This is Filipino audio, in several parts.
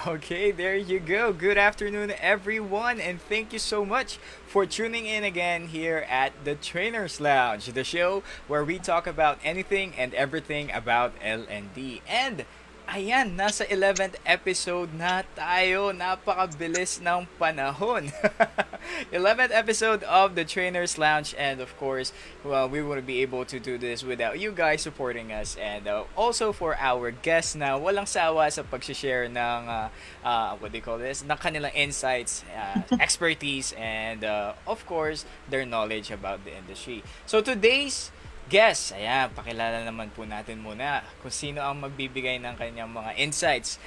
Okay, there you go. Good afternoon, everyone, and thank you so much for tuning in again here at the Trainers Lounge, the show where we talk about anything and everything about L&D. And ayan, nasa 11th episode na tayo. Napakabilis ng panahon. 11th episode of the Trainers Lounge, and of course, well, we wouldn't be able to do this without you guys supporting us, and also for our guests na walang sawa sa pag-share ng what do you call this, ng kanilang insights, expertise, and of course, their knowledge about the industry. So today's guest, ayan, pakilala naman po natin muna kung sino ang magbibigay ng kanyang mga insights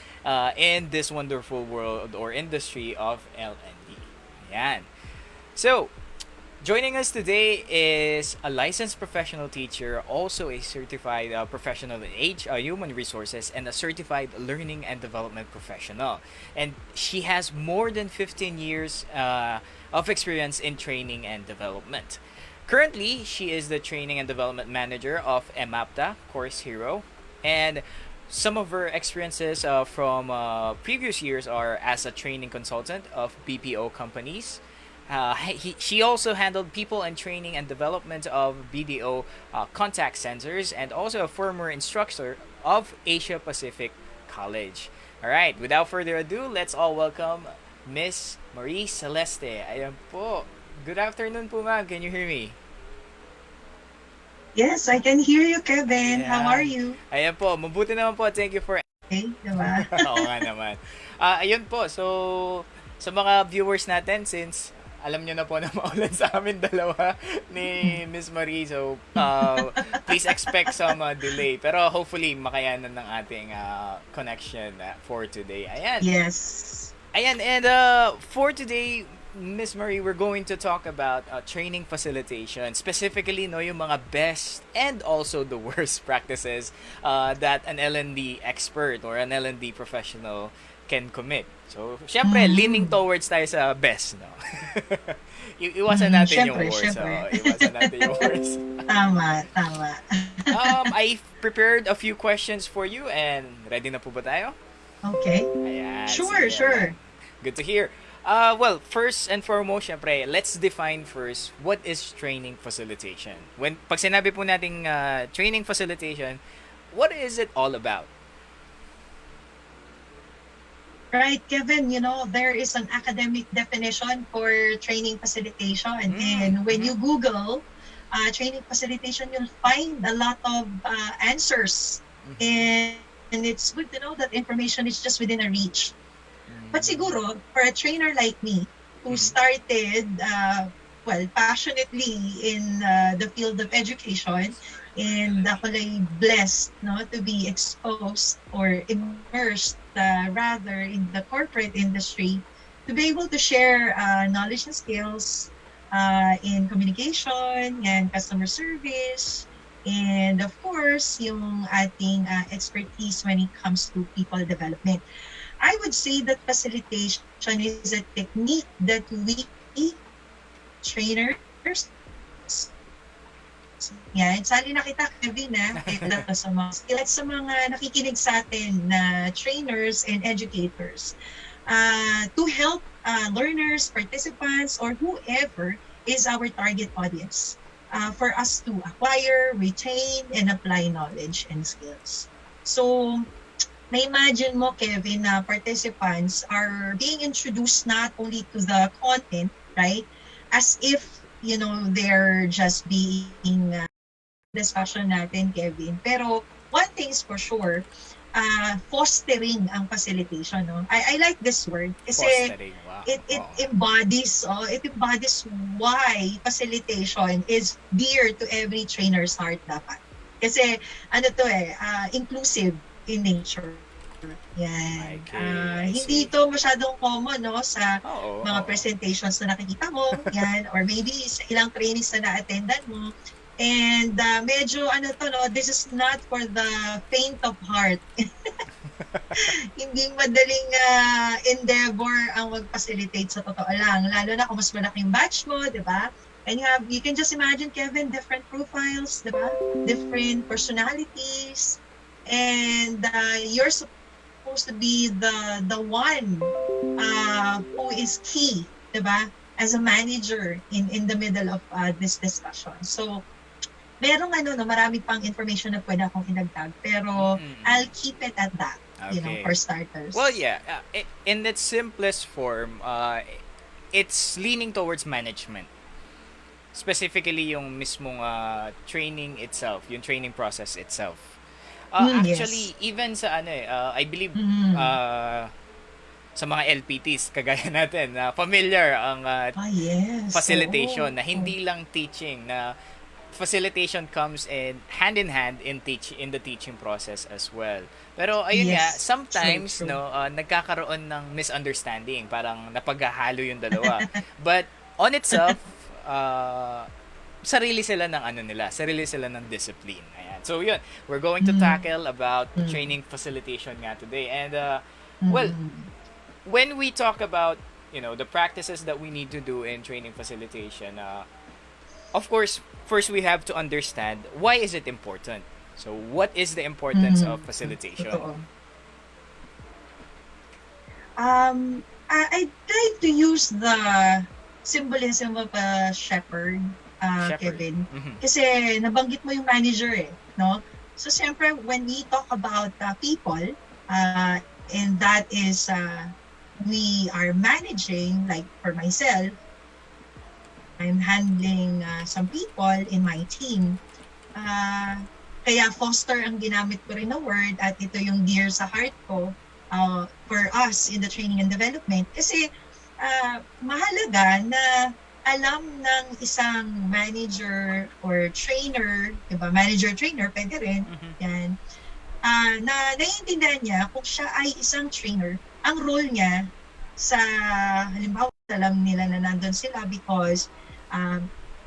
in this wonderful world or industry of L&D. Ayan. So, joining us today is a licensed professional teacher, also a certified professional in human resources, and a certified learning and development professional. And she has more than 15 years of experience in training and development. Currently, she is the training and development manager of EMAPTA, Course Hero, and some of her experiences from previous years are as a training consultant of BPO companies. She also handled people and training and development of BDO contact centers, and also a former instructor of Asia Pacific College. All right, without further ado, let's all welcome Miss Marie Celeste. Ayan po. Good afternoon po, ma'am. Can you hear me? Yes, I can hear you, Kevin. How are Ayan. you? Ayan po. Mabuti naman po. Thank you for... Okay, diba? Oo nga naman. Ayun po. So, sa mga viewers natin, since alam nyo na po na maulan sa amin dalawa ni Miss Marie. So, please expect some delay. Pero hopefully, makayanan ng ating connection for today. Ayan. Yes. Ayan, and for today, Miss Marie, we're going to talk about training facilitation. Specifically, no, yung mga best and also the worst practices that an L&D expert or an L&D professional can commit. So, syempre, leaning towards tayo sa best, no? Iwasan natin yung worst. Iwasan natin yung worst. Tama. I prepared a few questions for you, and ready na po ba tayo? Okay. Ayan. Sure, sige, sure. Good to hear. Well, first and foremost, syempre, let's define first what is training facilitation. Pag sinabi po nating training facilitation, what is it all about? Right, Kevin, there is an academic definition for training facilitation. And when you Google training facilitation, you'll find a lot of answers. And it's good to know that information is just within a reach. But siguro, for a trainer like me, who started, passionately in the field of education, and ako ay blessed to be exposed or immersed rather in the corporate industry, to be able to share knowledge and skills in communication and customer service, and of course, yung ating expertise when it comes to people development. I would say that facilitation is a technique that we trainers, yan, sali na kita, Kevin, sa mga nakikinig sa atin na trainers and educators, to help learners, participants, or whoever is our target audience, for us to acquire, retain, and apply knowledge and skills. So, na-imagine mo, Kevin, na participants are being introduced not only to the content, right, as if, they're just being discussion natin, Kevin. Pero one thing is for sure, fostering ang facilitation. No? I like this word kasi Wow. it embodies why facilitation is dear to every trainer's heart dapat. Kasi inclusive in nature. Yan. Hindi ito masyadong common sa mga presentations na nakikita mo, yan, or maybe sa ilang trainings na na-attendan mo. And medyo this is not for the faint of heart. Hindi madaling endeavor ang mag-facilitate sa totoo lang. Lalo na kung mas malaking batch mo, di ba? And you can just imagine, Kevin, different profiles, di ba? Different personalities. And you're supposed to be the one who is key, 'di ba? As a manager in the middle of this discussion. So, merong marami pang information na pwede akong inagdag, pero I'll keep it at that, Okay. for starters. Well, yeah. In its simplest form, it's leaning towards management. Specifically, yung mismong training itself, yung training process itself. Actually, Yes. even sa I believe Mm. sa mga LPTs, kagaya natin, familiar ang Yes. facilitation, Oo. na hindi lang teaching, na facilitation comes in hand in the teaching process as well. Pero ayun nga, Yes. True, sometimes true. nagkakaroon ng misunderstanding, parang napaghahalo yung dalawa. But on itself, sarili sila ng discipline. Ayan. So yun, we're going to Mm. tackle about Mm. training facilitation nga today. And well, Mm. when we talk about the practices that we need to do in training facilitation, of course, first we have to understand why is it important. So, what is the importance of Mm. facilitation? Totoo. I try to use the symbolism of a shepherd, Shepherd. Kevin. Mhm. Kasi nabanggit mo yung manager no? So, siyempre, when we talk about people, and that is, we are managing, like for myself, I'm handling some people in my team. Kaya foster ang ginamit ko rin na word, at ito yung dear sa heart ko for us in the training and development. Kasi mahalaga na alam ng isang manager or trainer, diba? Manager-trainer, pwede rin. Mhm. Yan. Na naiintindihan niya kung siya ay isang trainer, ang role niya sa, halimbawa, alam nila na nandun sila because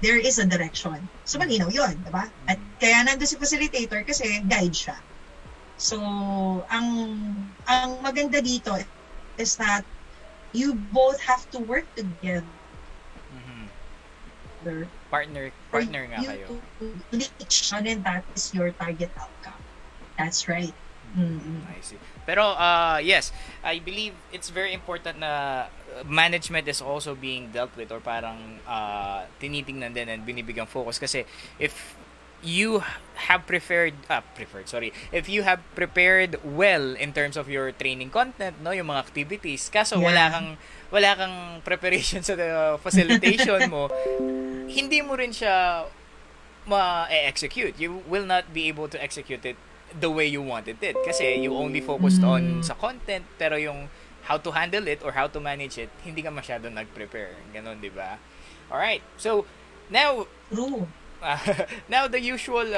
there is a direction. So, malinaw yun, diba? At kaya nandun si facilitator kasi guide siya. So, ang maganda dito is that you both have to work together Mhm. for Partner nga you kayo. to reach, and that is your target outcome. That's right. Mm-mm. I see. Pero yes, I believe it's very important na management is also being dealt with, or parang tinitingnan din and binibigyang focus, kasi if you have if you have prepared well in terms of your training content, no, yung mga activities, kaso Yeah. wala kang preparation sa facilitation mo, hindi mo rin siya ma-execute. You will not be able to execute it the way you wanted it, kasi you only focused on Mm. sa content, pero yung how to handle it or how to manage it, hindi ka masyado nag-prepare. Ganon, di ba? Alright. So, now, True. now the usual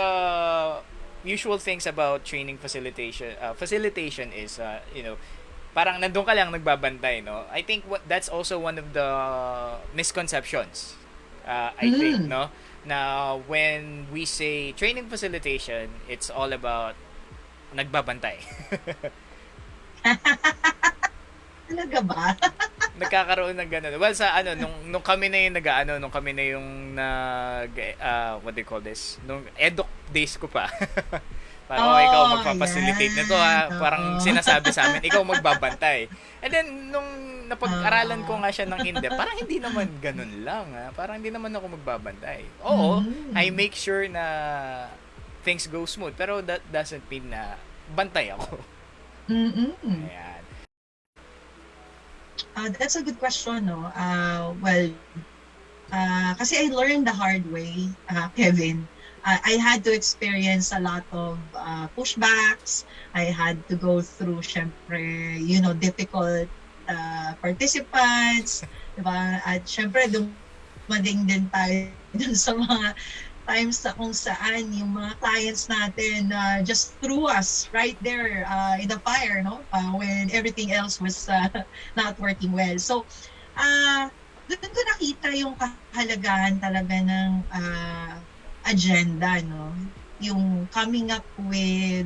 things about training facilitation is, parang nandun ka lang nagbabantay, no? I think that's also one of the misconceptions. I think, no? Now, when we say training facilitation, it's all about nagbabantay. Talaga ba? Nagkakaroon ng ganun. Well, sa nung kami na yung nung kami na yung what do you call this? Nung eduk days ko pa. Parang ikaw magpa-facilitate nito, ha. Parang Oo. sinasabi sa amin, ikaw magbabantay. And then, nung napag-aralan ko nga siya ng parang hindi naman ganun lang, ha. Parang hindi naman ako magbabantay. Oo, I make sure na things go smooth, pero that doesn't mean na bantay ako. Mm-mm. Ayan. That's a good question, no? Well, kasi I learned the hard way, Kevin. I had to experience a lot of pushbacks. I had to go through, syempre, difficult participants, diba? At syempre, dumading din tayo dun sa mga times na kung saan yung mga clients natin just threw us right there in the fire, no? When everything else was not working well. So, doon ko nakita yung kahalagahan talaga ng agenda, no? Yung coming up with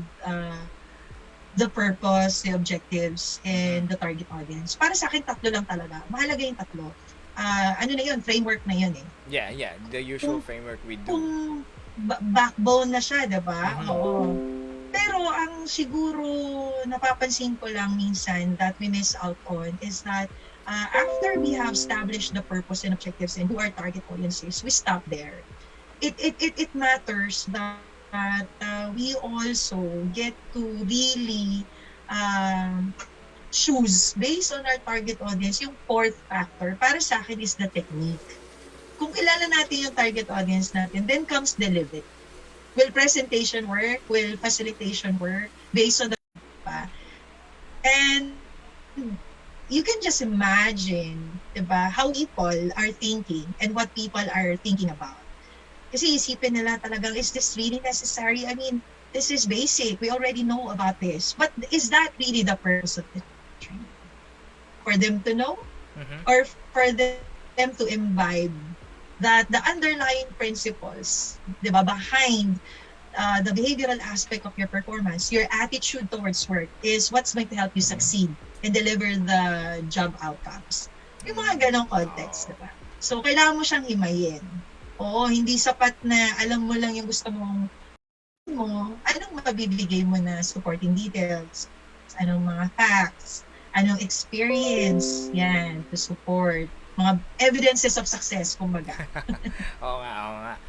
the purpose, the objectives, and the target audience. Para sa akin, tatlo lang talaga. Mahalaga yung tatlo. Ano na yun? Framework na yun eh. Yeah. The usual framework we do. Kung backbone na siya, diba? Mhm. Oo. Pero ang siguro napapansin ko lang minsan that we miss out on is that after we have established the purpose and objectives and who our target audience is, we stop there. It matters that we also get to really um, choose based on our target audience. Yung fourth factor para sa akin is the technique. Kung kilala natin yung target audience natin, then comes delivery. Will presentation work? Will facilitation work? Based on the pa. And you can just imagine, diba, how people are thinking and what people are thinking about. Kasi isipin nila talagang, is this really necessary? I mean, this is basic. We already know about this. But is that really the purpose of the training? For them to know? Or for them to imbibe that the underlying principles, diba, behind the behavioral aspect of your performance, your attitude towards work is what's going to help you succeed and deliver the job outcomes. Yung mga ganong context, diba? So, kailangan mo siyang himayin. Oo, hindi sapat na alam mo lang yung gusto mo, anong mabibigay mo na supporting details, anong mga facts, anong experience, yan, to support mga evidences of success, kumbaga. Oo nga.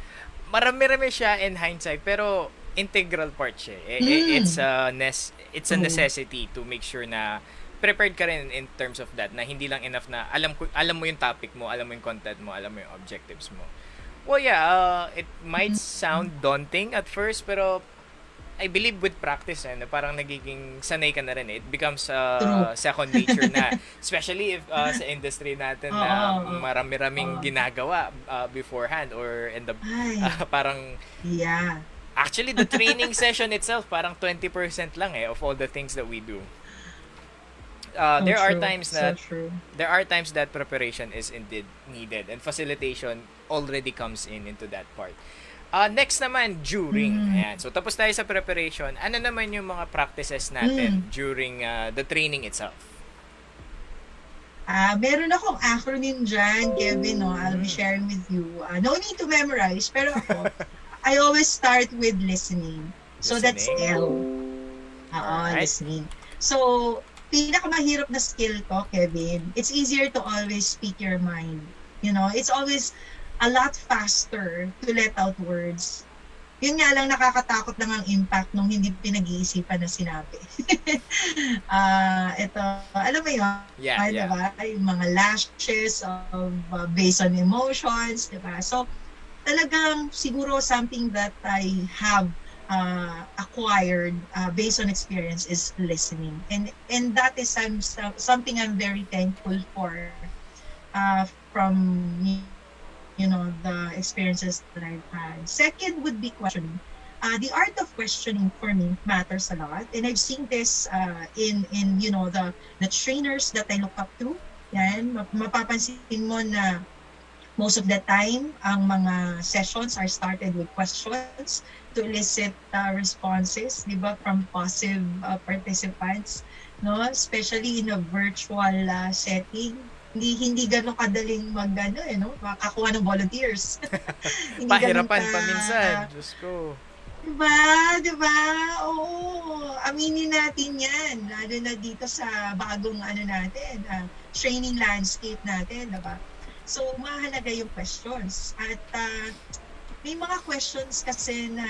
Marami-rami siya in hindsight, pero integral part siya. It's a necessity to make sure na prepared ka rin in terms of that, na hindi lang enough na alam mo yung topic mo, alam mo yung content mo, alam mo yung objectives mo. Well, yeah, it might sound daunting at first, pero I believe with practice, parang nagiging sanay ka na rin. It becomes second nature na. Especially if sa industry natin na marami-raming ginagawa beforehand or in the parang yeah. Actually, the training session itself parang 20% lang of all the things that we do. There are times that preparation is indeed needed, and facilitation already comes into that part. Next naman, during. Ayan. So, tapos tayo sa preparation. Ano naman yung mga practices natin during the training itself? Meron akong acronym dyan, Kevin. No? I'll be sharing with you. No need to memorize, pero ako, I always start with listening. So, that's L. Listening. So, pinakamahirap na skill to, Kevin. It's easier to always speak your mind. You know, it's always a lot faster to let out words. Yun nga lang, nakakatakot lang ang impact nung hindi pinag-iisipan na sinabi. Ito, alam mo yun? Yeah. Diba? Yung mga lashes of based on emotions, diba? So, talagang siguro something that I have acquired based on experience is listening. And that is something I'm very thankful for from the experiences that I've had. Second would be questioning. The art of questioning for me matters a lot, and I've seen this in the trainers that I look up to. Yan, mapapansin mo na most of the time ang mga sessions are started with questions to elicit responses, di ba, from passive participants, no? Especially in a virtual setting. Hindi gano'ng kadaling makakuha ng volunteers. Pahirapan pa minsan. Diyos ko. Diba? Oo. Aminin natin yan. Lalo na dito sa bagong training landscape natin, diba? So, mahalaga yung questions. At may mga questions kasi na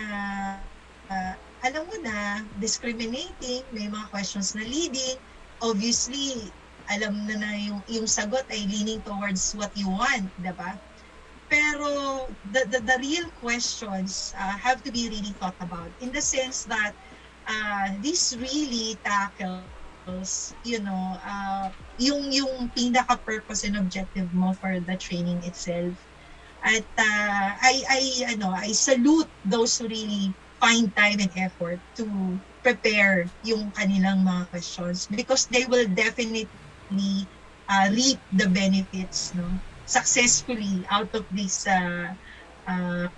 alam mo na, discriminating, may mga questions na leading. Obviously, alam na yung sagot ay leaning towards what you want, diba? Pero the real questions have to be really thought about in the sense that this really tackles, yung pinaka-purpose and objective mo for the training itself. At I salute those who really find time and effort to prepare yung kanilang mga questions because they will definitely reap the benefits successfully out of these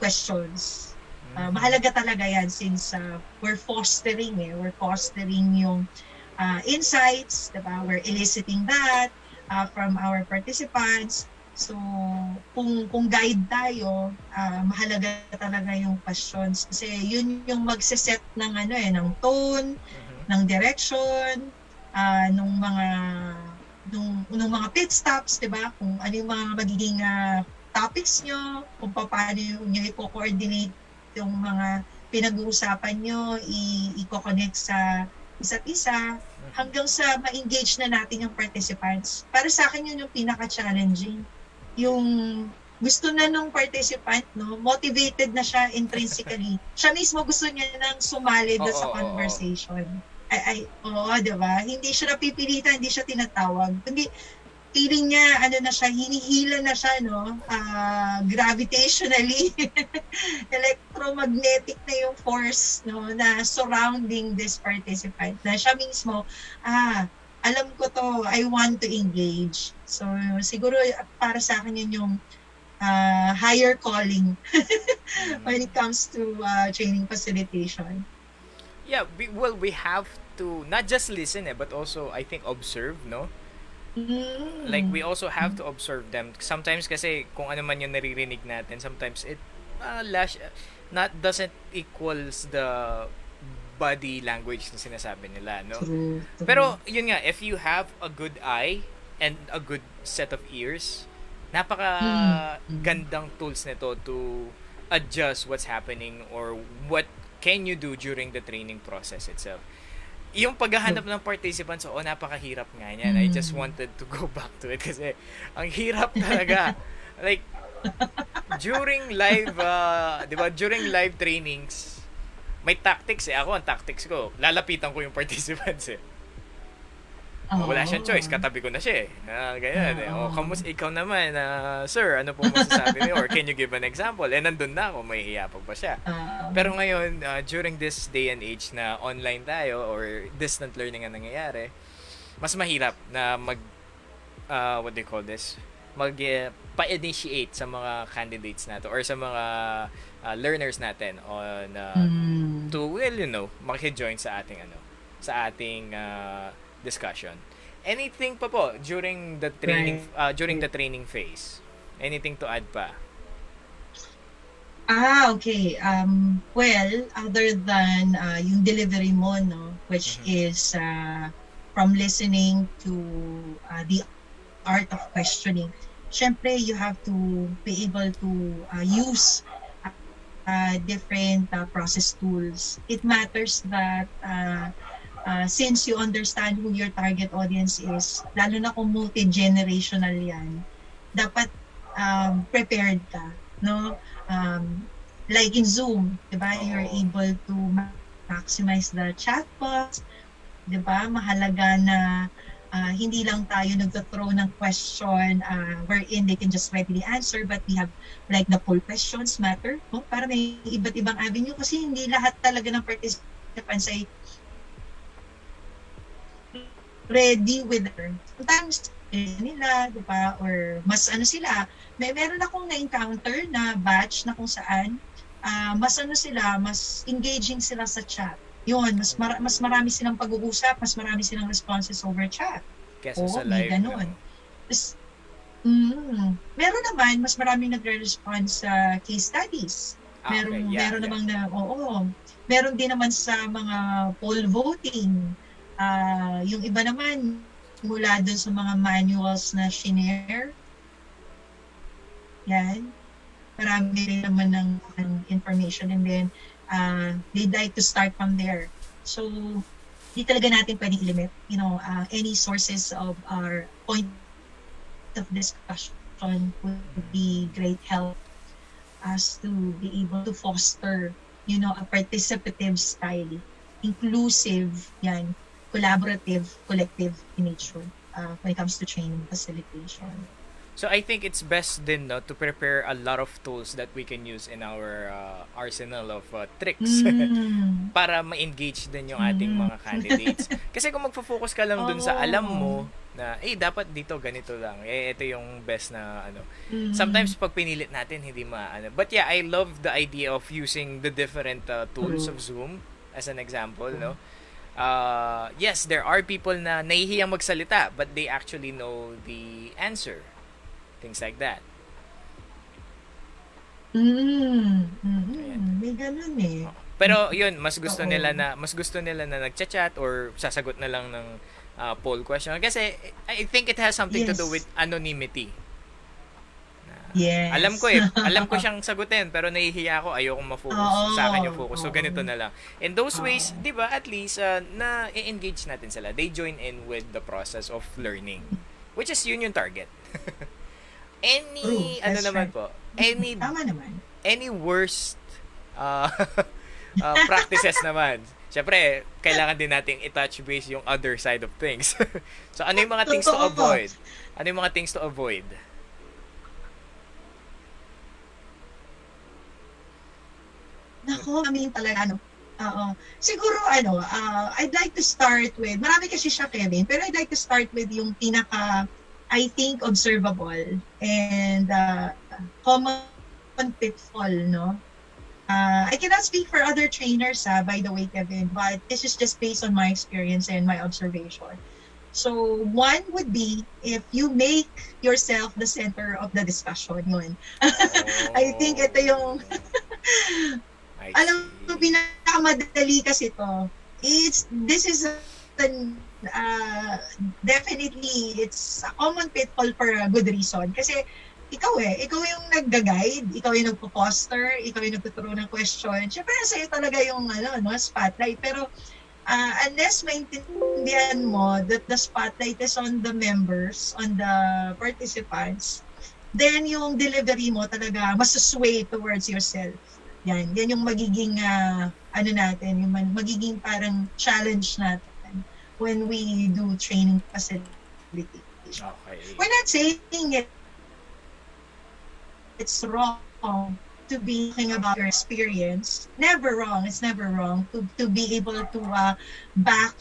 questions. Mahalaga talaga yan since we're fostering yung insights, diba? We're eliciting that from our participants. So, kung guide tayo, mahalaga talaga yung questions kasi yun yung magse-set ng ng tone, Mhm. ng direction, nung nung mga pit stops, 'di ba? Kung ano yung mga magiging topics nyo, kung paano nyo i-coordinate yung mga pinag-uusapan nyo, i-connect sa isa't isa, Mhm. hanggang sa ma-engage na natin yung participants. Para sa akin yun yung pinaka-challenging. Yung gusto na nung participant, no, motivated na siya intrinsically. Siya mismo gusto niya nang sumali doon Oo, sa oo, oo. conversation. Oo, di ba? Hindi siya napipilitan, hindi siya tinatawag. Hindi, feeling niya, na siya, hinihila na siya, no? Gravitationally, electromagnetic na yung force, no, na surrounding this participant. Na siya mismo, alam ko to, I want to engage. So, siguro, para sa akin yun yung higher calling when it Mm. comes to training facilitation. Yeah, well, we have to not just listen, but also I think observe, no? Like we Mm. also have to observe them. Sometimes kasi kung ano man yung naririnig natin, sometimes it lash not doesn't equals the body language na sinasabi nila, no? True, true. Pero yun nga, if you have a good eye and a good set of ears, Mm. napaka gandang tools nito to adjust what's happening or what can you do during the training process itself. Yung paghahanap True. ng participants, oo, napakahirap nga niyan. I just Mm. wanted to go back to it kasi ang hirap talaga. Like, during live, di ba, during live trainings, may tactics eh. Ako, ang tactics ko, lalapitan ko yung participants eh. Wala siyang choice, Oo. katabi ko na siya eh. Ganyan eh. O, Oo. ikaw naman, sir, ano pong masasabi niyo? Or can you give an example? Eh, nandun na ako, may hiya pa ba siya? Pero Oo. ngayon, during this day and age na online tayo or distant learning ang nangyayari, mas mahirap na what do you call this? Pa-initiate sa mga candidates natin or sa mga learners natin on Mm. to, well, maki-join sa ating discussion. Anything pa po Right. during the training phase? Anything to add pa? Okay. Well, other than yung delivery mo, no, which Mhm. is from listening to the art of questioning. Syempre, you have to be able to use different process tools. It matters that since you understand who your target audience is, lalo na kung multi-generational yan, dapat prepared ka, no? Like in Zoom, 'di ba? You're Oo. able to maximize the chat box, 'di ba? Mahalaga na hindi lang tayo nagto-throw ng question wherein they can just readily answer, but we have like the poll questions matter, no? Para may iba't ibang avenue kasi hindi lahat talaga ng participants ay ready with her. Sometimes nila, di ba? Or mas sila, meron akong na-encounter na batch na kung saan mas sila, mas engaging sila sa chat. Yun, mas marami silang pag-uusap, mas marami silang responses over chat. Kesa sa Oo, may live, no? ganun. Tapos, meron naman, mas maraming nagre-respond sa case studies. Okay, yeah, Meron yeah. namang meron din naman sa mga poll voting. Yung iba naman, mula dun sa mga manuals na shinare, yan, marami rin naman ng information, and then they'd like to start from there. So, di talaga natin pwedeng i-limit, any sources of our point of discussion would be great help as to be able to foster, a participative style, inclusive, yan, collaborative, collective in nature when it comes to training facilitation. So I think it's best din, no, to prepare a lot of tools that we can use in our arsenal of tricks Mm. para ma-engage din yung ating Mm. mga candidates. Kasi kung magfo-focus ka lang dun sa alam Oh. mo na dapat dito ganito lang. Ito yung best na ano. Sometimes Mm. pag pinilit natin hindi maano. But yeah, I love the idea of using the different tools True. of Zoom as an example, no. Yes, there are people na nahihiyang magsalita but they actually know the answer. things like that. Ayan. May ganun eh. Pero yun, Oo. mas gusto nila na nagchat-chat or sasagot na lang ng poll question kasi I think it has something to do with Yes. anonymity. Yes. Alam ko siyang sagutin pero nahihiya ako, ayokong ma-focus sa akin yung Oo. focus. So ganito Oo. na lang. In those Oo. ways, 'di ba, at least na i-engage natin sila. They join in with the process of learning, which is yun yung target. True. Any ano That's naman right. po? Tama naman. Any worst uh, practices naman? Siyempre, kailangan din nating i-touch base yung other side of things. So, ano yung mga things to Totoo. avoid? Ano yung mga things to avoid? Nako, kami talaga, ano. Oo. Siguro, ano, I'd like to start with, marami kasi siya, Kevin, pero I'd like to start with yung pinaka, I think, observable and common pitfall, no? I cannot speak for other trainers, by the way, Kevin, but this is just based on my experience and my observation. So, one would be if you make yourself the center of the discussion, yun. I think ito yung, Oh, I alam mo, see. pinakamadali kasi to. This is an, uh, definitely, it's a common pitfall for a good reason. Kasi, ikaw yung nagga-guide, ikaw yung nagpo-poster, ikaw yung nagtuturo ng question. Siyempre, sa'yo talaga yung, ano, no, spotlight. Pero, unless maintindihan mo that the spotlight is on the members, on the participants, then yung delivery mo talaga masusway towards yourself. Yan yung magiging, ano natin, yung magiging parang challenge natin when we do training facilitation. Okay. We're not saying it's wrong to be talking about your experience. Never wrong. It's never wrong to be able to back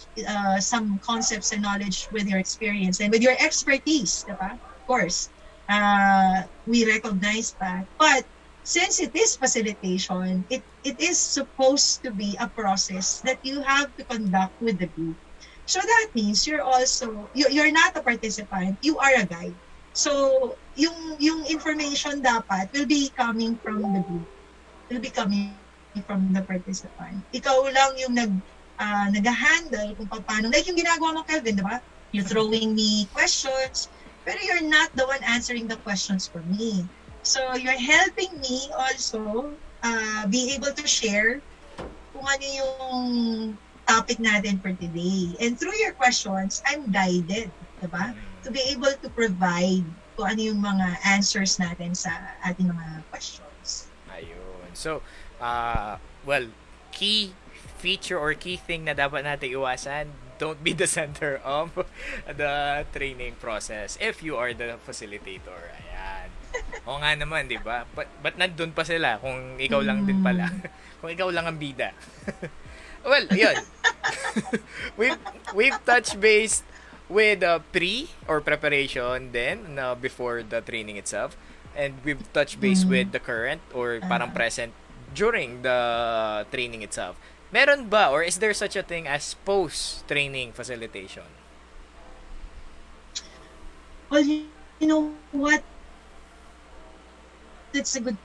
some concepts and knowledge with your experience and with your expertise. Diba? Of course, we recognize that. But since it is facilitation, it is supposed to be a process that you have to conduct with the group. So that means you're not a participant, you are a guide. So yung information dapat will be coming from the group, will be coming from the participant. Ikaw lang yung nag-handle kung paano, like yung ginagawa mo, Kelvin, di ba? You're throwing me questions, pero you're not the one answering the questions for me. So you're helping me also be able to share kung ano yung topic natin for today. And through your questions, I'm guided, diba? To be able to provide kung ano yung mga answers natin sa ating mga questions. Ayun. So, well, key feature or key thing na dapat natin iwasan, don't be the center of the training process if you are the facilitator. Ayan. O nga naman, di ba? But nandun pa sila kung ikaw lang din pala. Kung ikaw lang ang bida. Well, yun. we've touched base with pre or preparation then before the training itself, and we've touched base with the current or parang present during the training itself. Meron ba or is there such a thing as post-training facilitation? Well, you know what? That's a good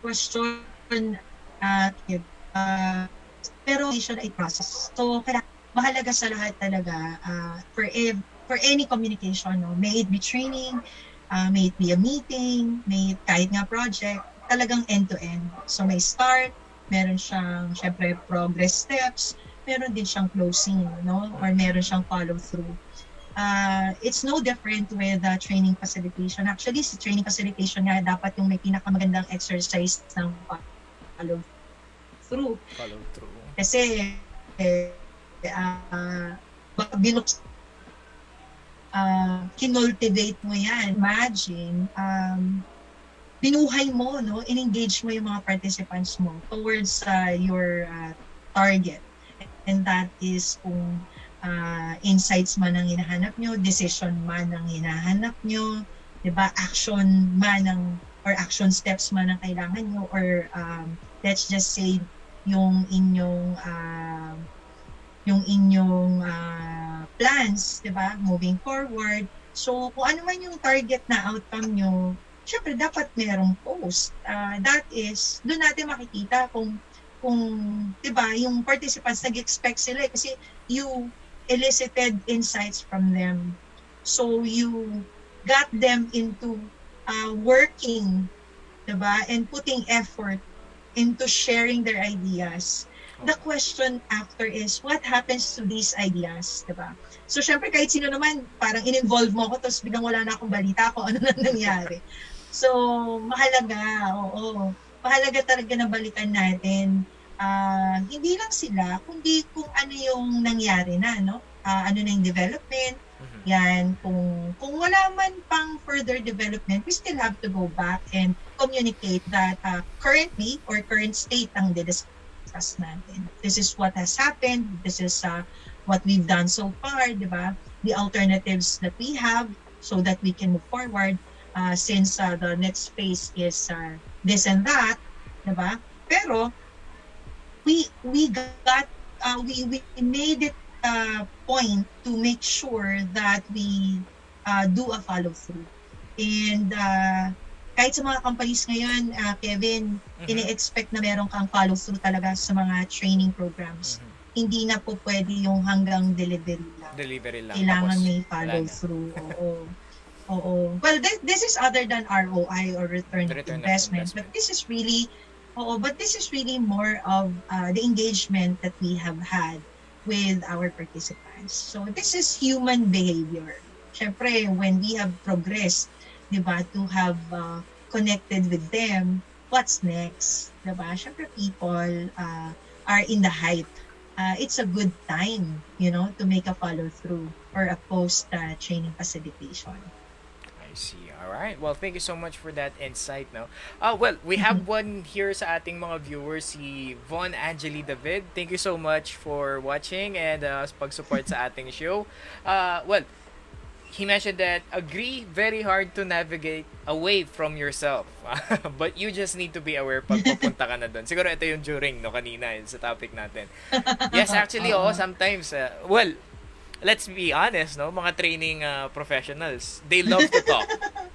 question. Kid. Pero siya ay process. So, kaya mahalaga sa lahat talaga for any communication, no? May it be training, may it be a meeting, may it kahit nga project, talagang end-to-end. So, may start, meron siyang, syempre, progress steps, meron din siyang closing, no? Or meron siyang follow-through. It's no different with training facilitation. Actually, sa training facilitation nga, dapat yung may pinakamagandang exercise ng follow-through. Follow-through. Kasi, kinultivate mo yan. Imagine, binuhay mo, no? In-engage mo yung mga participants mo towards your target. And that is kung insights man ang hinahanap nyo, decision man ang hinahanap nyo, diba? Action man ang, or action steps man ang kailangan nyo, or let's just say, yung inyong plans, diba? Moving forward. So, kung ano man yung target na outcome nyo, syempre dapat merong post. That is, doon natin makikita kung 'di ba, yung participants nag-expect sila kasi you elicited insights from them. So you got them into working, 'di ba, and putting effort into sharing their ideas. The Oo. question after is, what happens to these ideas, 'di ba? So syempre kahit sino naman, parang in-involve mo ako tapos biglang wala na akong balita ko ano na nangyari. So mahalaga, oo. Mahalaga talaga na balikan natin hindi lang sila, kundi kung ano yung nangyari na, no? Ano na yung development, Mhm. yan, kung wala man pang further development, we still have to go back and communicate that currently or current state ang discuss natin. This is what has happened, this is what we've done so far, di ba? The alternatives that we have so that we can move forward since the next phase is this and that, di ba? Pero we got we made it point to make sure that we do a follow through. And kahit sa mga companies ngayon, Kevin, Mhm. ini-expect na meron kang follow through talaga sa mga training programs. Mhm. Hindi na po pwede yung hanggang delivery lang. Delivery lang. Kailangan Tapos, may wala follow na. through. Oo. Oo. Well, this is other than ROI or return of Return of investment. investment. But this is really more of the engagement that we have had with our participants. So this is human behavior. Siyempre, when we have progressed, di ba, to have connected with them, what's next? Di ba? Siyempre, people are in the hype. It's a good time, to make a follow-through or a post-training facilitation. I see. All right. Well, thank you so much for that insight, no. Well, we have one here sa ating mga viewers, si Von Angeli David. Thank you so much for watching and pag-support sa ating show. Well, he mentioned that agree very hard to navigate away from yourself. But you just need to be aware pag pupunta ka na doon. Siguro ito yung during, no, kanina yun, sa topic natin. Yes, actually, oo, sometimes, well, let's be honest, no, mga training professionals, they love to talk.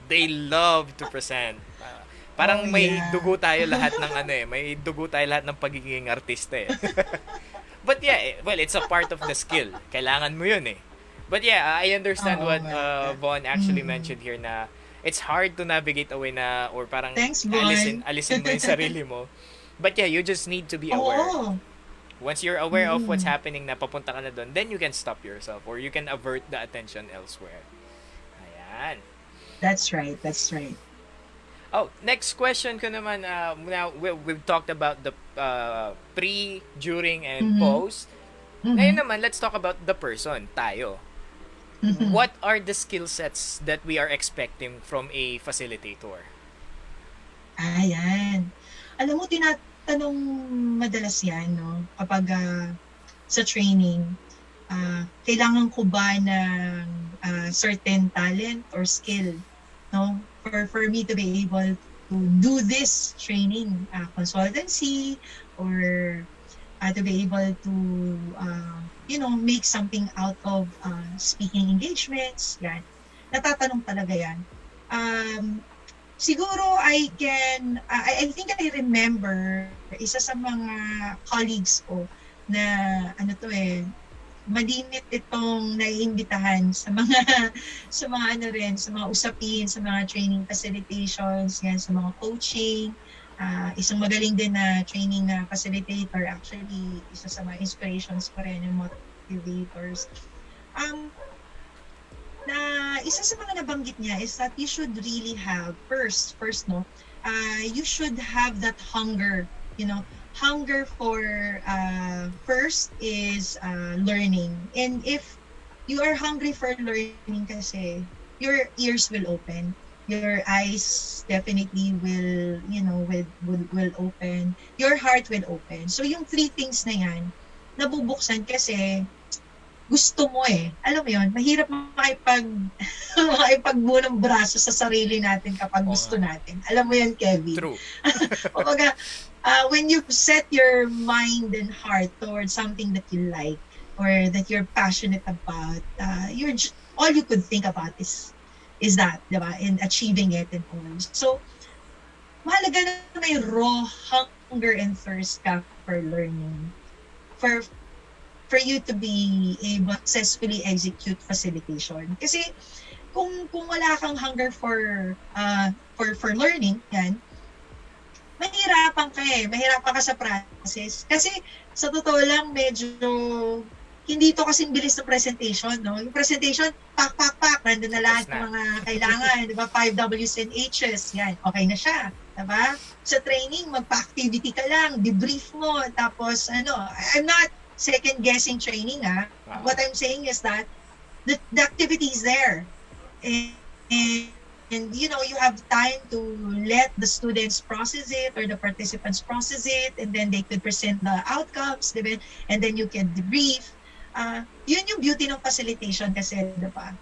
They love to present. Parang Oh, may yeah. dugo tayo lahat ng ano eh, may dugo tayo lahat ng pagiging artista eh. But yeah, well, it's a part of the skill. Kailangan mo yun eh. But yeah, I understand Oo what nga. Vaughn actually Mm. mentioned here na it's hard to navigate away na or parang Thanks, Von. alisin mo yung sarili mo. But yeah, you just need to be aware. Oo. Once you're aware of what's Mm. happening na papunta ka na doon, then you can stop yourself or you can avert the attention elsewhere. Ayan. That's right. That's right. Oh, next question ko naman. Now, we've talked about the pre, during, and Mhm. post. Ngayon Mhm. naman, let's talk about the person, tayo. Mhm. What are the skill sets that we are expecting from a facilitator? Ayan. Alam mo, tinatanong madalas yan, no? Kapag sa training, kailangan ko ba ng certain talent or skill, no? For me to be able to do this training, consultancy, or to be able to, make something out of speaking engagements, yan. Natatanong talaga yan. Siguro I think I remember isa sa mga colleagues ko na malimit itong naiimbitahan sa mga sa mga usapin, sa mga training facilitations, yan, sa mga coaching. Isang magaling din na training facilitator, actually isa sa mga inspirations ko rin, yung motivators. Na isa sa mga nabanggit niya is that you should really have first no, you should have that hunger, hunger for first is learning. And if you are hungry for learning kasi, your ears will open, your eyes definitely will, will open, your heart will open. So yung three things na yan nabubuksan kasi gusto mo eh. Alam mo yun, mahirap makipagbuo ng braso sa sarili natin kapag gusto natin. Alam mo yan, Kevin. True. Kumbaga, when you set your mind and heart towards something that you like, or that you're passionate about, all you could think about is that, di ba? And achieving it and all. So, mahalaga na may raw hunger and thirst ka for learning. For you to be able to successfully execute facilitation. Kasi kung wala kang hunger for learning, yan, mahirapan ka sa process. Kasi sa totoo lang, medyo hindi to kasing bilis ng presentation, no? Yung presentation, pak, nandun na lahat ng mga kailangan, di ba? 5 W's and H's, yan, okay na siya, di ba? Sa training, magpa-activity ka lang, debrief mo, tapos I'm not second-guessing training, ha? Wow. What I'm saying is that the activity is there. And you have time to let the students process it or the participants process it, and then they could present the outcomes, diba? And then you can debrief. Yun yung beauty ng facilitation kasi, diba?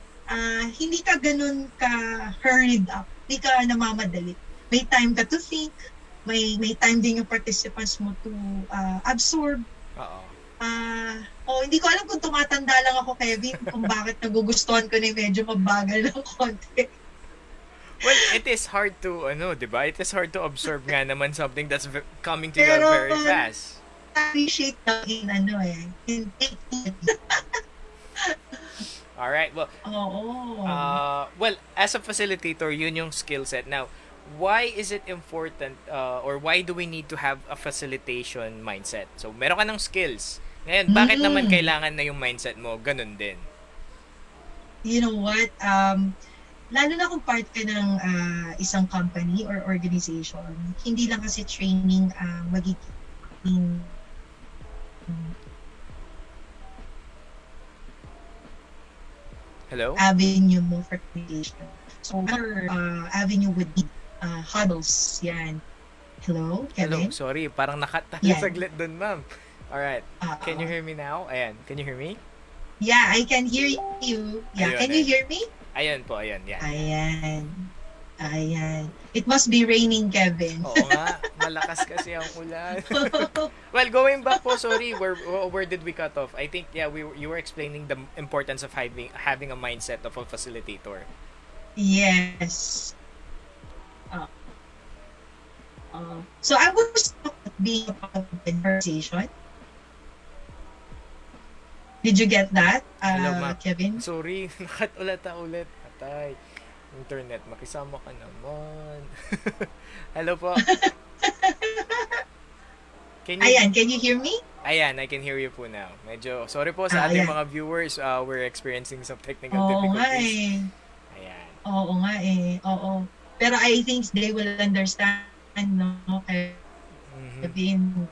Hindi ka ganun ka hurried up, hindi ka namamadali. May time ka to think, may time din yung participants mo to absorb. Hindi ko alam kung tumatanda lang ako, Kevin, kung bakit nagugustuhan ko na medyo mabagal ng konti. Well, it is hard to, diba? It is hard to absorb nga naman something that's coming to you very fast. Appreciate in taking. Alright, well, well, as a facilitator, yun yung skill set. Now, why is it important, or why do we need to have a facilitation mindset? So, meron ka ng skills. Ngayon, bakit naman kailangan na yung mindset mo ganun din? You know what? Lalo na kung part ka ng isang company or organization, hindi lang kasi training magiging Hello? avenue mo for communication. So, another avenue would be huddles. Yan. Hello, Hello, Kevin? sorry. Parang nakatala Yeah. saglit dun, ma'am. Alright. Can you hear me now? Ayan. Can you hear me? Yeah, I can hear you. Yeah, Ayun, can you hear me? Ayan po, ayan. Yan. Ayan. It must be raining, Kevin. Oo nga. Malakas kasi ang ulan. Well, going back po, sorry, where did we cut off? I think, yeah, you were explaining the importance of having a mindset of a facilitator. Yes. So I was being a part of the conversation. Did you get that, Hello, ma'am. Kevin? Sorry, ulit. Atay. Internet, makisama ka naman. Hello po. Ayan, can you hear me? Ayan, I can hear you po now. Medyo, sorry po sa ating mga viewers, we're experiencing some technical difficulties. Ayan. Oo nga eh. Oo. Pero I think they will understand, no? Kevin.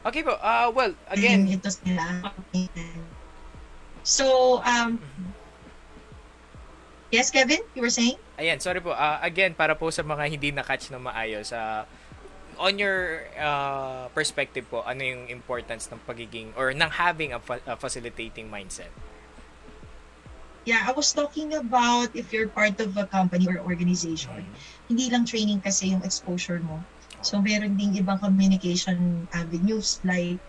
Okay po. Well, again. Ito sila. So, yes, Kevin, you were saying? Ayan, sorry po. Again, para po sa mga hindi na-catch na maayos, on your perspective po, ano yung importance ng pagiging, or ng having a facilitating mindset? Yeah, I was talking about if you're part of a company or organization, hindi lang training kasi yung exposure mo. So, meron ding ibang communication avenues like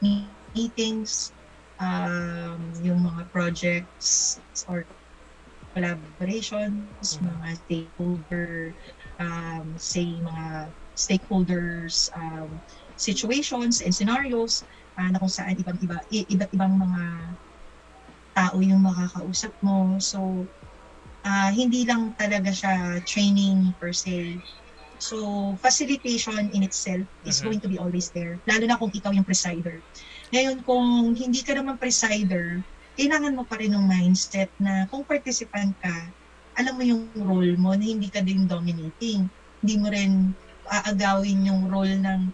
meetings, yung mga projects or collaborations, mga stakeholders situations and scenarios na kung saan iba't ibang mga tao yung makakausap mo. So, hindi lang talaga siya training per se. So, facilitation in itself is going to be always there. Lalo na kung ikaw yung presider. Ngayon, kung hindi ka naman presider, kailangan mo pa rin ng mindset na kung participant ka, alam mo yung role mo na hindi ka din dominating. Hindi mo rin aagawin yung role ng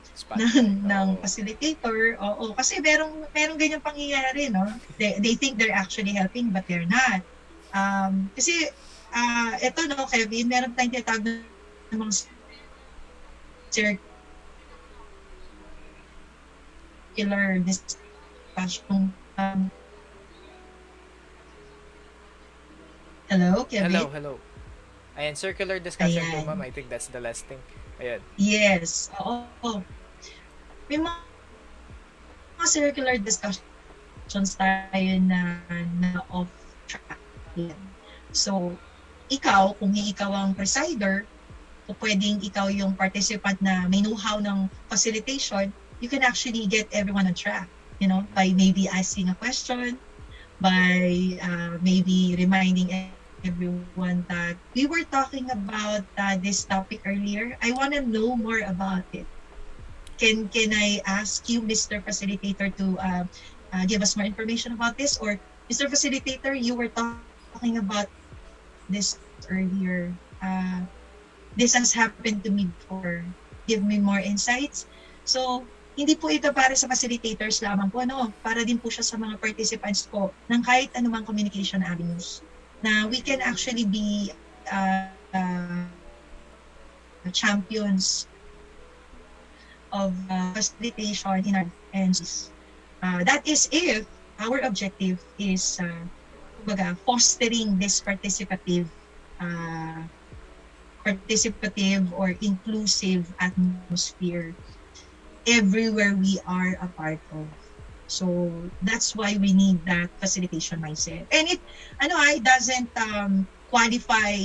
facilitator. Oo, kasi merong ganyang pangyayari, no? They think they're actually helping but they're not. Kasi eto, no, Kevin, meron tayong tinatawag ng mga circular discussion. Hello, Kevin? Hello. Ayan, circular discussion po, ma'am. I think that's the last thing. Ayan. Yes. Oo. May mga mga circular discussions tayo na off track yan. So, ikaw, kung ikaw ang presider, o pwedeng ikaw yung participant na may know-how ng facilitation, you can actually get everyone on track, by maybe asking a question, by maybe reminding everyone that we were talking about this topic earlier. I want to know more about it. Can I ask you, Mr. Facilitator, to give us more information about this? Or, Mr. Facilitator, you were talking about this earlier. This has happened to me before. Give me more insights. So, hindi po ito para sa facilitators lamang po, para din po siya sa mga participants po ng kahit anumang communication avenues na we can actually be champions of facilitation in our ends. That is if our objective is fostering this participative or inclusive atmosphere everywhere we are a part of. So that's why we need that facilitation mindset. And it doesn't qualify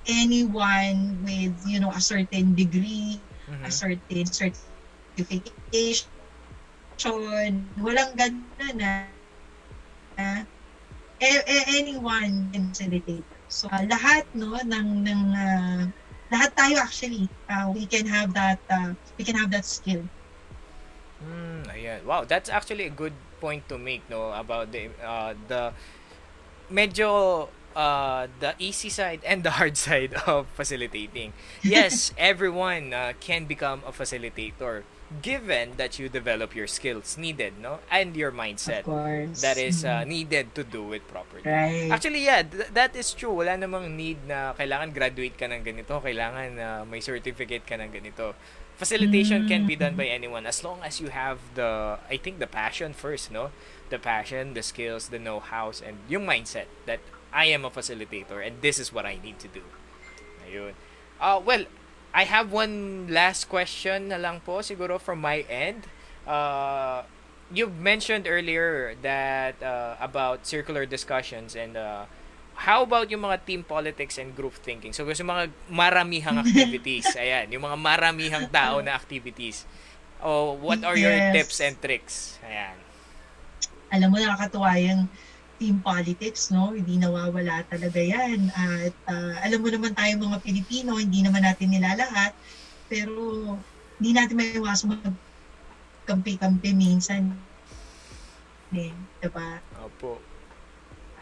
anyone with a certain degree, a certain certification. Walang ganun na anyone can facilitate. So lahat lahat tayo actually we can have that skill. Ayan. Wow, that's actually a good point to make, about the medyo the easy side and the hard side of facilitating. Yes, everyone can become a facilitator given that you develop your skills needed, and your mindset that is needed to do it properly. Right. Actually, yeah, that is true. Wala namang need na kailangan graduate ka ng ganito, kailangan may certificate ka ng ganito. Facilitation can be done by anyone as long as you have the passion first, the passion, the skills, the know-hows, and yung mindset that I am a facilitator and this is what I need to do. Ayun. Well, I have one last question na lang po siguro from my end. You've mentioned earlier that about circular discussions and how about yung mga team politics and group thinking? So, gusto mga maramihang activities. Ayan, yung mga maramihang tao na activities. What are your tips and tricks? Ayan. Alam mo, nakakatuwa yung team politics, Hindi nawawala talaga yan. At alam mo naman tayo mga Pilipino, hindi naman natin nilalahat. Pero hindi natin maiwasan magkampi-kampi minsan. Diba? Opo.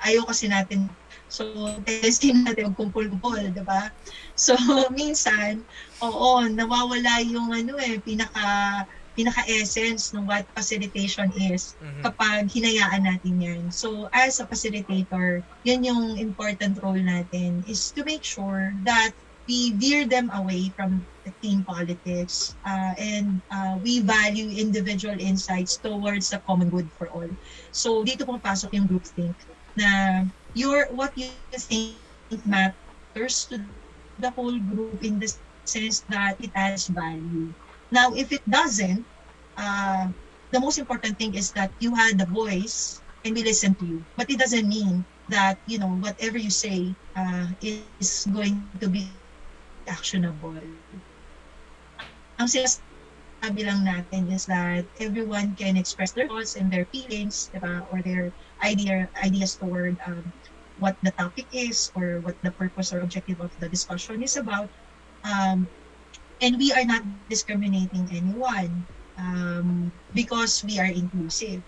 Ayaw kasi natin. So, testing natin magkumpul-kumpul, diba? So, minsan, nawawala yung pinaka-essence ng what facilitation is kapag hinayaan natin yan. So, as a facilitator, yun yung important role natin is to make sure that we veer them away from the team politics and we value individual insights towards the common good for all. So, dito pumapasok yung groupthink na what you think matters to the whole group in the sense that it adds value. Now, if it doesn't, the most important thing is that you had the voice and we listen to you. But it doesn't mean that, whatever you say is going to be actionable. Ang sinasabi lang natin is that everyone can express their thoughts and their feelings, diba? Or their ideas toward what the topic is or what the purpose or objective of the discussion is about. And we are not discriminating anyone because we are inclusive.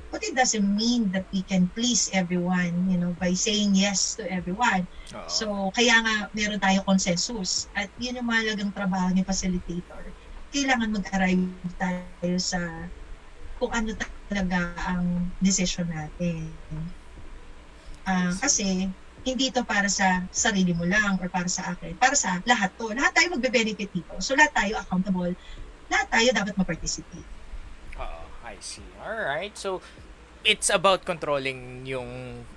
But it doesn't mean that we can please everyone, by saying yes to everyone. Uh-oh. So, kaya nga, meron tayo consensus. At yun yung mahalagang trabaho ni facilitator. Kailangan mag-arrive tayo sa kung ano talaga ang decision natin. Kasi, hindi to para sa sarili mo lang or para sa akin. Para sa lahat to. Lahat tayo magbe-benefit dito. So, lahat tayo accountable. Lahat tayo dapat mag-participate. I see. Alright. So, it's about controlling yung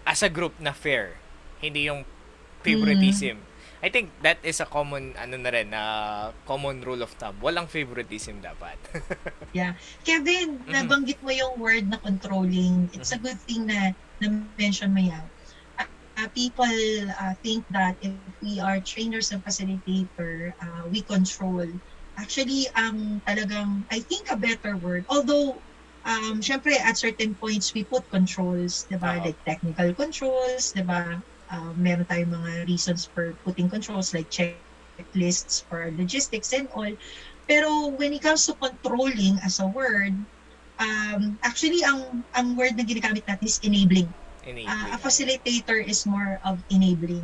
as a group na fair. Hindi yung favoritism. I think that is a common ano na rin common rule of thumb. Walang favoritism dapat. Yeah. Kevin, Mhm. nabanggit mo yung word na controlling. It's a Mhm. good thing na na-mention mo yan. People think that if we are trainers and facilitator, we control. Actually, talagang, I think a better word, although, syempre, at certain points, we put controls, di ba? Oo. Like technical controls, di ba? Meron tayong mga reasons for putting controls like checklists for logistics and all. Pero when it comes to controlling as a word, actually, ang word na ginagamit natin is enabling. A Enabling. Ayan. facilitator is more of enabling.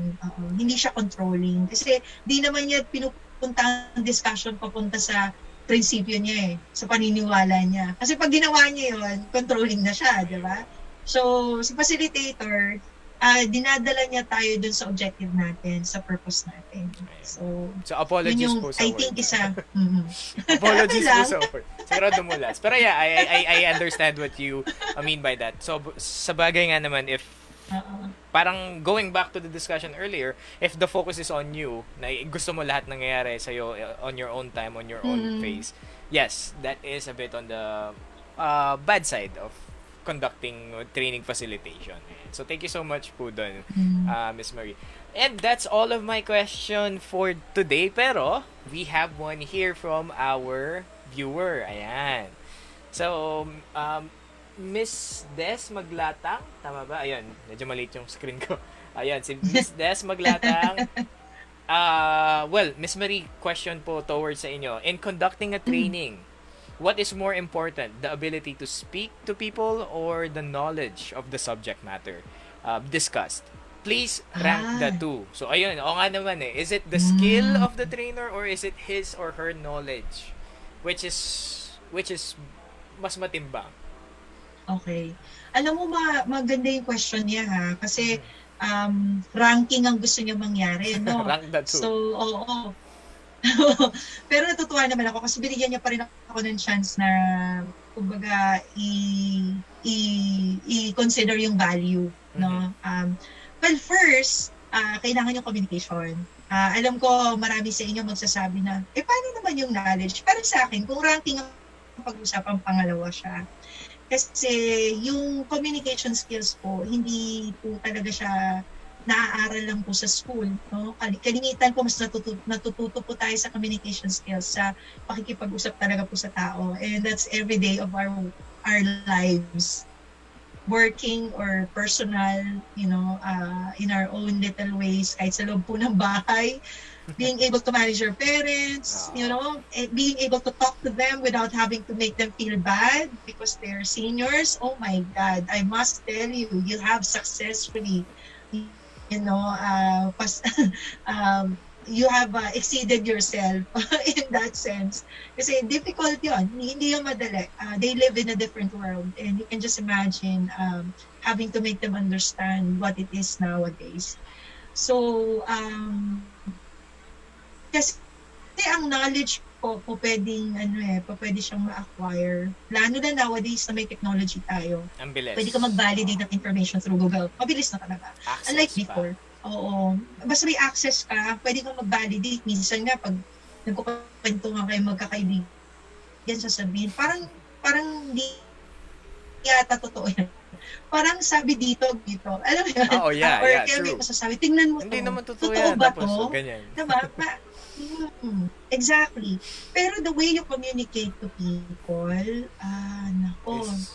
Hindi siya controlling. Kasi di naman niya pinupunta ang discussion papunta sa prinsipyo niya sa paniniwala niya. Kasi pag ginawa niya yun, controlling na siya, di ba? So, si facilitator, dinadala niya tayo dun sa objective natin, sa purpose natin. Ayan. So, So, yun apologies yung, po sa I word. think, isa. Ano Apologies po lang. sa word. Siguro dumulas. Pero yeah, I understand what you mean by that. So, sa bagay nga naman, if Oo. parang going back to the discussion earlier, if the focus is on you, na gusto mo lahat nangyayari sa'yo on your own time, on your own Mm. pace, yes, that is a bit on the bad side of conducting training facilitation. So thank you so much po dun, Mm. Miss Marie. And that's all of my question for today. Pero we have one here from our viewer. Ayan. So, Miss Des Maglatang, tama ba? Ayun, medyo maliit yung screen ko. Ayan, si Miss Des Maglatang. Well, Miss Marie, question po towards sa inyo. In conducting a Mm. training, what is more important? The ability to speak to people or the knowledge of the subject matter discussed? Please rank the Ah. two. So, ayun, o nga naman eh. Is it the skill Mm. of the trainer or is it his or her knowledge? Which is mas matimbang? Okay. Alam mo, maganda yung question niya ha. Kasi Mhm. ranking ang gusto niya mangyari, no? Rank the two. So, oo. Pero natutuwa naman ako kasi binigyan niya pa rin ako ng chance na kumbaga i-consider yung value, Mhm. no? Well, first, kailangan yung communication. Alam ko marami sa inyo magsasabi na, paano naman yung knowledge? Para sa akin, kung ranking ang pag-usapan, pangalawa siya. Kasi yung communication skills po, hindi po talaga siya naaaral lang po sa school. No? Kalimitan po, mas natututo po tayo sa communication skills, sa pakikipag-usap talaga po sa tao. And that's every day of our lives. Working or personal, in our own little ways, kahit sa loob po ng bahay, being able to manage your parents, being able to talk to them without having to make them feel bad because they're seniors. Oh my God, I must tell you, you have successfully, you have exceeded yourself in that sense. Kasi difficult yun, hindi yung madali. They live in a different world and you can just imagine having to make them understand what it is nowadays. So, kasi ang knowledge po pwedeng pwede siyang ma-acquire. Lalo na nowadays na may technology tayo. Ang bilis. Pwede ka mag-validate ng information through Google. Mabilis na talaga. Unlike Access before. pa. Oo. Basta may access ka, pwede kang mag-validate. Minsan nga, pag nagkukwentuhan kayo magkakaibigan, sasabihin, parang hindi yata totoo yan. Parang sabi dito. Alam mo yun? Oh, yeah, Or yeah, kaya may true. masasabi, tingnan mo Hindi to. naman totoo Totoo yan. ba Tapos, to? ganyan. Diba? Exactly. Pero the way you communicate to people,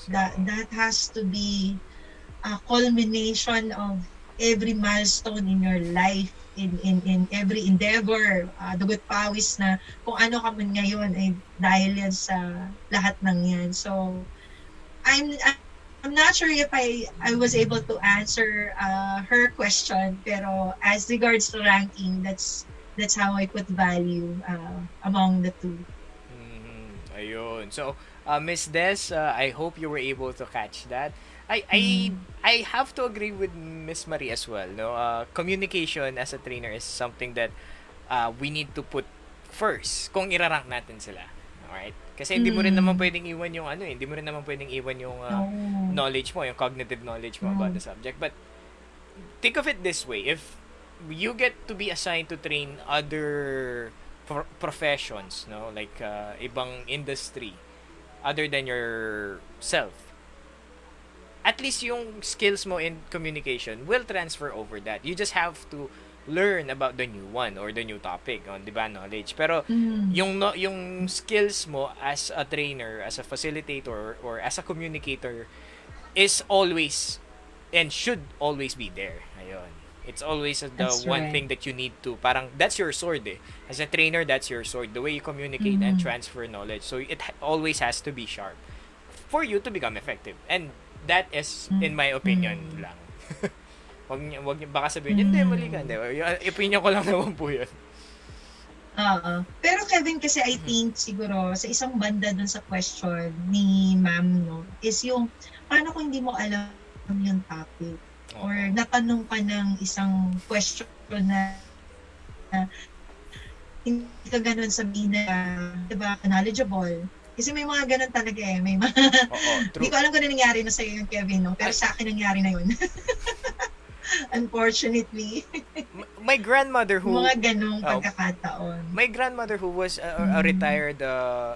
that has to be a culmination of every milestone in your life, in every endeavor, dugot pawis na kung ano ka man ngayon ay dahil yan sa lahat ng yan. So, I'm not sure if I was able to answer her question, pero as regards to ranking, that's how I put value among the two. Ayun. So, Miss Des, I hope you were able to catch that. I I Mm. I have to agree with Miss Marie as well. No, communication as a trainer is something that we need to put first kung irarank natin sila. Alright? Kasi hindi mo rin naman Mm. pwedeng iwan yung hindi mo rin naman pwedeng iwan yung No. knowledge mo, yung cognitive knowledge mo about Mm. the subject. But think of it this way, if you get to be assigned to train other professions, no? Like ibang industry other than yourself. At least yung skills mo in communication will transfer over that. You just have to learn about the new one or the new topic on, 'di ba, knowledge. Pero Mm. yung no, yung skills mo as a trainer, as a facilitator or as a communicator is always and should always be there. Ayun. It's always the That's one right. thing that you need to, parang that's your sword eh. As a trainer, that's your sword. The way you communicate and Mm. transfer knowledge. So it always has to be sharp for you to become effective. And that is, in my opinion Mm. lang. Wag niyo baka sabihin, hindi, mali ka. Mm. Hindi. Yung opinion ko lang naman po yun. Oo. Pero Kevin, kasi I think siguro sa isang banda dun sa question ni ma'am, no, is yung paano kung hindi mo alam yung topic or Oo. natanong ka ng isang question na hindi ka ganun sabihin na, diba, knowledgeable. Kasi may mga ganun talaga eh. May mga, Oo, hindi true. ko alam kung ano nangyari na sa'yo yung Kevin, no? Pero Ay. sa akin nangyari na yun. Unfortunately. My grandmother who Mga ganung oh, pagkakataon. my grandmother who was a retired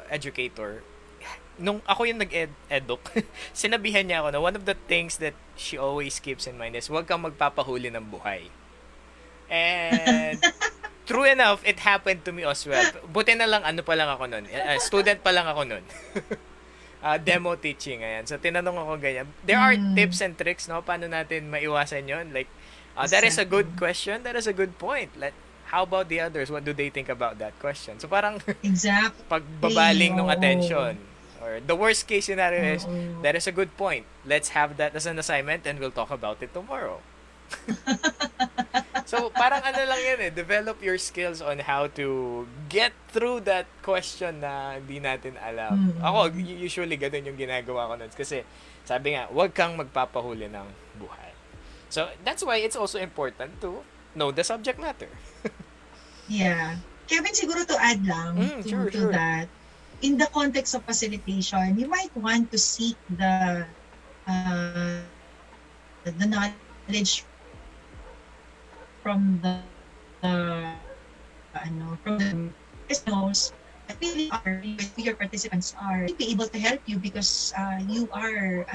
educator, nung ako yung nag-eduk, sinabihan niya ako na one of the things that she always keeps in mind is huwag kang magpapahuli ng buhay. And true enough, it happened to me as well. Buti na lang, ano pa lang ako nun. Student pa lang ako nun. Demo teaching, ayan. So, tinanong ako ganyan. There are tips and tricks, no? Paano natin maiwasan yon? Like, that is a good question. That is a good point. How about the others? What do they think about that question? So, parang Exactly. pagbabaling ng Oo. attention. Or the worst case scenario is, Oo. that is a good point. Let's have that as an assignment and we'll talk about it tomorrow. So, parang ano lang yan eh. Develop your skills on how to get through that question na hindi natin alam. Mm. Ako, usually ganun yung ginagawa ko nun. Kasi, sabi nga, huwag kang magpapahuli ng buhay. So, that's why it's also important to know the subject matter. Yeah. Kevin, siguro to add lang Sure. to that, in the context of facilitation, you might want to seek the knowledge from the from the knows that really are your participants are be able to help you because you are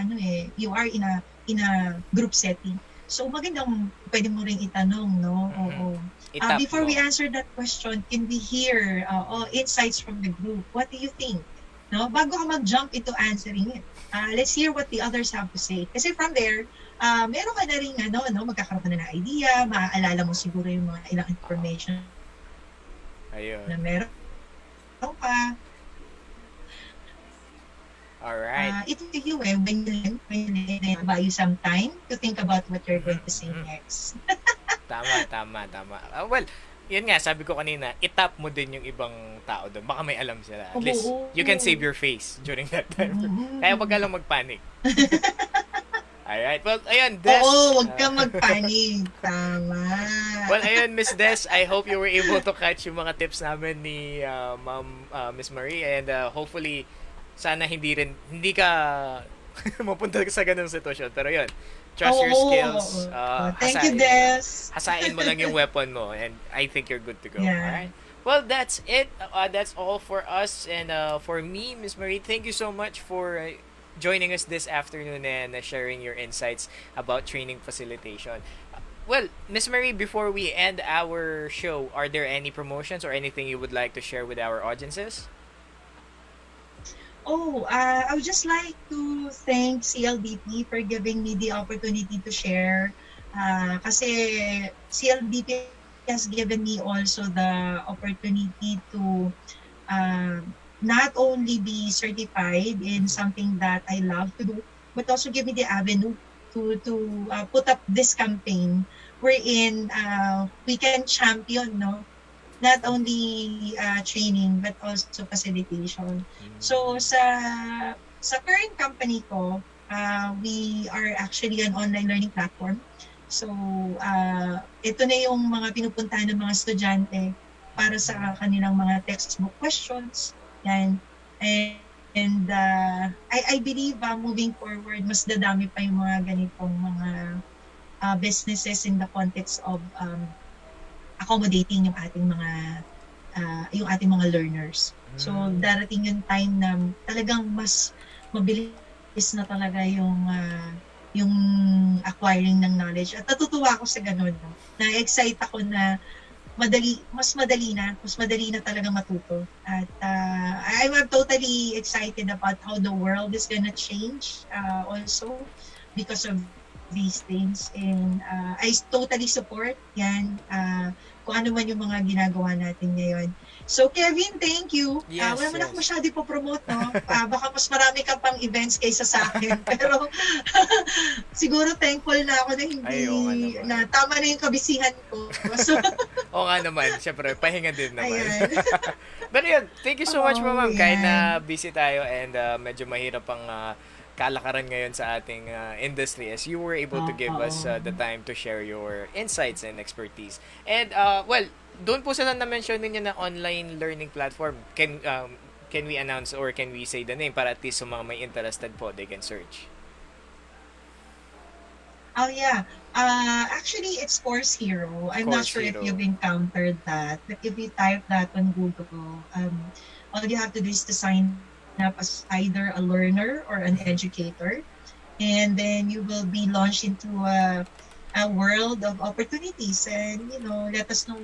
in a group setting. So magandang pwede mo ring itanong, no? Oo. Itap Before mo. we answer that question, can we hear all insights from the group? What do you think? No, bago ka mag-jump into answering it. Let's hear what the others have to say. Kasi from there, meron ka na rin magkakaroon ka na ng idea, maaalala mo siguro yung mga ilang information Ayun. na meron pa. Alright. It's to you when you buy you some time to think about what you're going to say next. Tama. Well, yun nga, sabi ko kanina, itap mo din yung ibang tao doon. Baka may alam sila. At least, you can save your face during that time. Kaya wag ka lang magpanic. Alright. Well, ayun, Des. Oo, wag kang magpanik. Tama. Well, ayun, Miss Des, I hope you were able to catch yung mga tips namin ni Miss Marie. And hopefully, sana hindi ka mapunta sa ganung sitwasyon. Pero yun, trust your skills. Thank you, Des. Hasain mo lang yung weapon mo and I think you're good to go. Yeah. Alright? Well, that's it. That's all for us. And for me, Miss Marie, thank you so much for joining us this afternoon and sharing your insights about training facilitation. Well, Miss Marie, before we end our show, are there any promotions or anything you would like to share with our audiences? I would just like to thank CLDP for giving me the opportunity to share. Kasi CLDP has given me also the opportunity to not only be certified in something that I love to do, but also give me the avenue to put up this campaign wherein we can champion, no, not only training but also facilitation. So sa current company ko, we are actually an online learning platform. So ito na yung mga pinupuntahan ng mga estudyante para sa kanilang mga textbook questions. Yan. And I believe moving forward, mas dadami pa yung mga ganitong mga businesses in the context of accommodating yung ating mga learners. So Mm. darating yung time na talagang mas mabilis na talaga yung acquiring ng knowledge. At natutuwa ako sa ganun, no? Na-excite ako na mas madali na talaga matuto. At I'm totally excited about how the world is gonna change also because of these things. And I totally support yan, kung ano man yung mga ginagawa natin ngayon. So Kevin, thank you. Yes, Wala mo na ako yes. masyado po-promote, no? Baka mas marami ka pang events kaysa sa akin. Pero siguro thankful na ako na Ay, oo nga naman. tama na yung kabisihan ko. So, Oo nga naman, syempre, pahinga din naman. ayan. Pero yun, thank you so much po, Oh, ma'am. Kahit na yan. busy tayo and medyo mahirap ang kalakaran ngayon sa ating industry, as you were able to give us Oo. the time to share your insights and expertise. And, well, doon po sila na-mention ninyo na online learning platform. Can we announce or can we say the name para at least sa mga may interested po, they can search? Oh, yeah. Actually, it's Course Hero. I'm not Course sure if Hero. you've encountered that, but if you type that on Google, all you have to do is to sign up as either a learner or an educator, and then you will be launched into a world of opportunities. And let us know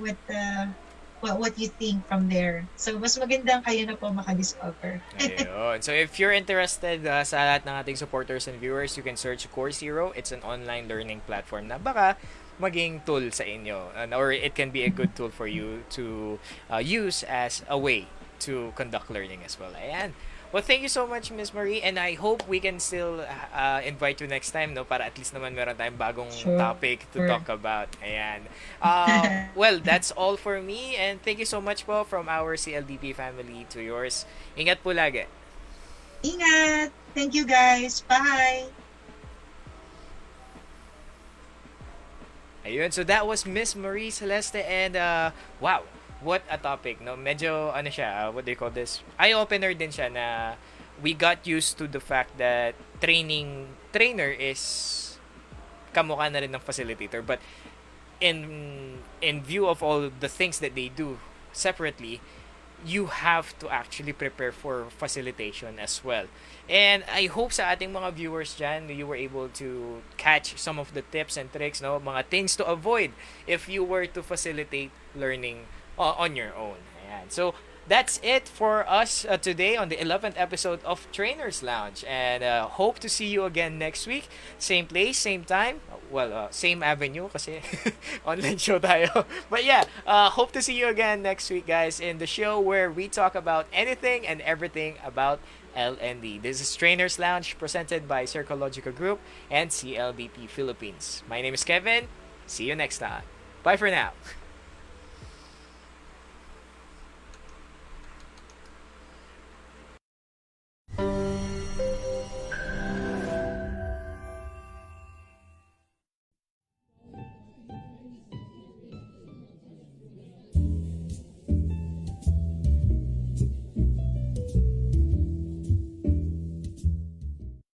what you think from there. So mas magandang kayo na po makadiscover. Ayun. So if you're interested sa lahat ng ating supporters and viewers, you can search Course Hero. It's an online learning platform na baka maging tool sa inyo. Or it can be a good tool for you to use as a way to conduct learning as well. Ayan. Well, thank you so much, Miss Marie, and I hope we can still invite you next time, no, para at least naman meron tayong bagong Sure. topic to talk about. Ayan. Well, that's all for me, and thank you so much po from our CLDP family to yours. Ingat po lagi. Ingat! Thank you guys. Bye! Ayun, so that was Miss Marie Celeste, and wow, what a topic, no? Medyo, ano siya, what do you call this? Eye-opener din siya na we got used to the fact that trainer is kamukha na rin ng facilitator, but in view of all the things that they do separately, you have to actually prepare for facilitation as well. And I hope sa ating mga viewers dyan, you were able to catch some of the tips and tricks, no? Mga things to avoid if you were to facilitate learning on your own. Ayan. So, that's it for us today on the 11th episode of Trainers Lounge. And hope to see you again next week. Same place, same time. Well, same avenue kasi online show tayo. But yeah, hope to see you again next week, guys, in the show where we talk about anything and everything about LND. This is Trainers Lounge presented by Psychological Group and CLDP Philippines. My name is Kevin. See you next time. Bye for now.